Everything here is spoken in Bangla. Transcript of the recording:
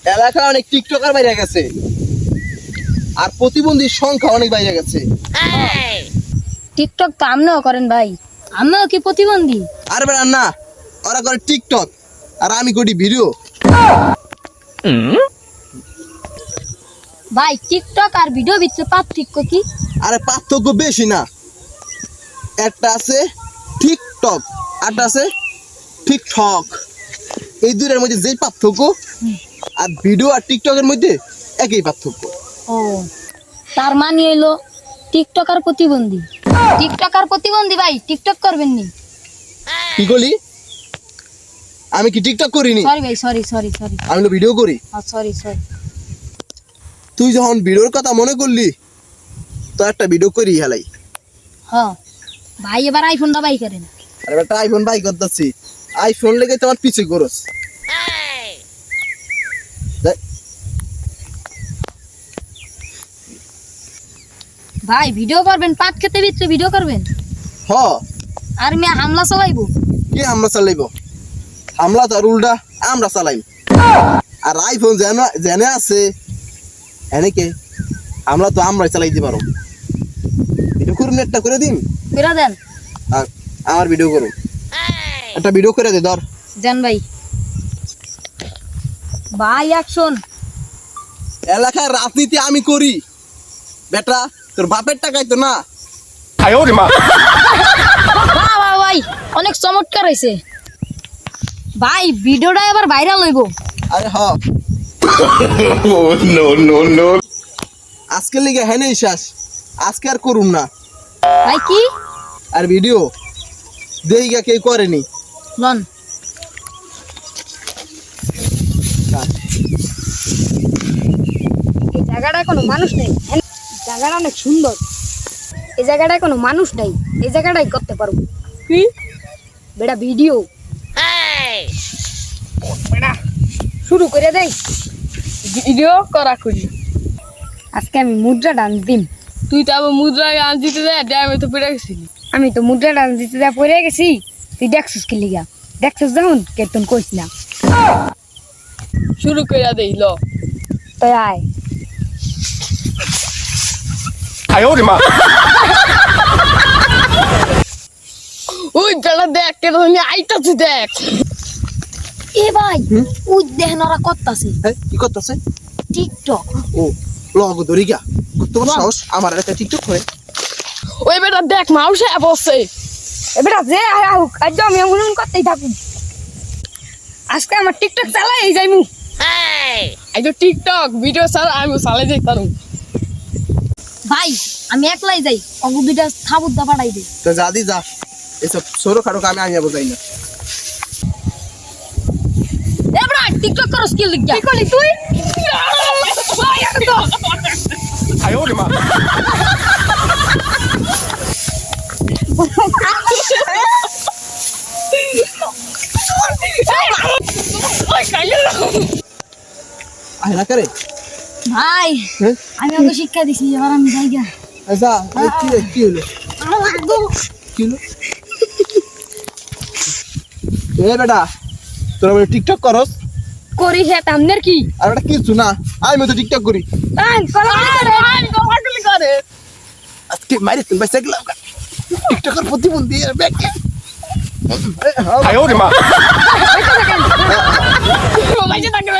এলাকায় অনেক টিকটকার বাইরে গেছে, আর প্রতিবন্ধীর সংখ্যা অনেক বাইরে গেছে। টিকটক তো আমরাও করেন ভাই, আমরাও কি প্রতিবন্ধী? আর বেড়া না, ওরা করে টিকটক আর আমি করি ভিডিও। ভাই টিকটক আর ভিডিও ভিতরে পার্থক্য কি? আরে পার্থক্য বেশি না, একটা আছে টিকটক আরটা আছে টিকটক। এই দুইটার মধ্যে যেই পার্থক্য, আর ভিডিও আর টিকটকের মধ্যে একই পার্থক্য। ও তার মানে হইলো টিকটক আর প্রতিবন্ধী। টিকটক আর প্রতিবন্ধী ভাই টিকটক করবেন নি? কি করলি? আমি কি টিকটক করিনি? সরি ভাই, সরি সরি সরি, আমি তো ভিডিও করি। Sorry sorry. তুই যখন ভিডিওর কথা মনে করলি তো একটা ভিডিও করি হেলাই। হ্যাঁ ভাই এবার আইফোনটা বাই করেন। আর একটা আইফোন বাই করতেছি, আইফোন লেগে তোমার পিছে করস। ভাই ভিডিও করবেন, পাট খেতে ভিতরে ভিডিও করবেন, হ আর মেয়ে হামলা চালাইবো। কি আমরা চালাইব? হামলা তো আর উল্টা আমরা চালাই। আর আইফোন জেনে আছে এনেকে আমরা তো আমরাই চালাইতে পারো। ভিডিও করুন, একটা করে দিন বেরা দেন। আর আমার ভিডিও করুন, একটা ভিডিও করে দে ধর। দেন ভাই। ভাই অ্যাকশন। এলাকার রাজনীতি আমি করি বেটা, তোর বাপের টাকাই তো না। বাহ বাহ ভাই, অনেক চমৎকার হয়েছে ভাই, ভিডিওটা এবার ভাইরাল হইব। আরে হ আজকের লিগে হ্যাঁ নেই শেষ, আজকে আর করুন না। ভাই কি আর ভিডিও দেই গা কেউ করেনি। লন এই জায়গাটায় কোনো মানুষ নেই, জায়গাটা অনেক সুন্দর। এই জায়গাটায় কোনো মানুষ নেই, এই জায়গাটাই করতে পারবো। কি বেটা ভিডিও শুরু করে দেই। ভিডিও করা করি। আজকে আমি মুদ্রা ডান্স দিম। তুই তো আবার মুদ্রা গান দিতে দেয়, ড্যামে তো পেরে গেছিলি। আমি তো মুদ্রা ডান্স দিতে যা পড়ে গেছি, তুই দেখছিস কি লিগা? দেখছিস যখন কেতন কইস না। শুরু করে দেই ল। তো আয় ওই বেটা দেখ কেন আইতাছে দেখ। এ ভাই ওই দেখেন ওরা করতাছে হ্যাঁ কি করতেছে? টিকটক। ও লগ ধরি গা, কত বড় সাহস আমার একটা টিকটক করে। ওই বেটা দেখ মাউসে বসে। এবার যে আহুক আজ আমি এমন করতেই থাকুন, আজকে আমার টিকটক চালাই যাইমু। এই যে টিকটক ভিডিও স্যার আমি চালাই যাই তারু। ভাই আমি একলাই যাই, অগু দুইটা থাবুত দা পাঠাই দে। তো যা দি যা, এসব ছোট খাটো কামে আমি বোঝাই না। এবার টিকটক করো স্কিল লিখ কি করলি তুই? আয় না করে ভাই হ্যাঁ আমি ওকে শিক্ষা দিছি, এবার আমি যাই গা। আচ্ছা কি হলো? কি হলো? এ বেটা তোরা বলে টিকটক করস, করি হ্যাঁ তামনের কি? আর এটা কিছু না, আমি তো টিকটক করি। করে আজকে মারি তুমি বাইসে গেলাম টিকটকের প্রতিবন্ধী আর ব্যাকে। বাইজে থাকে।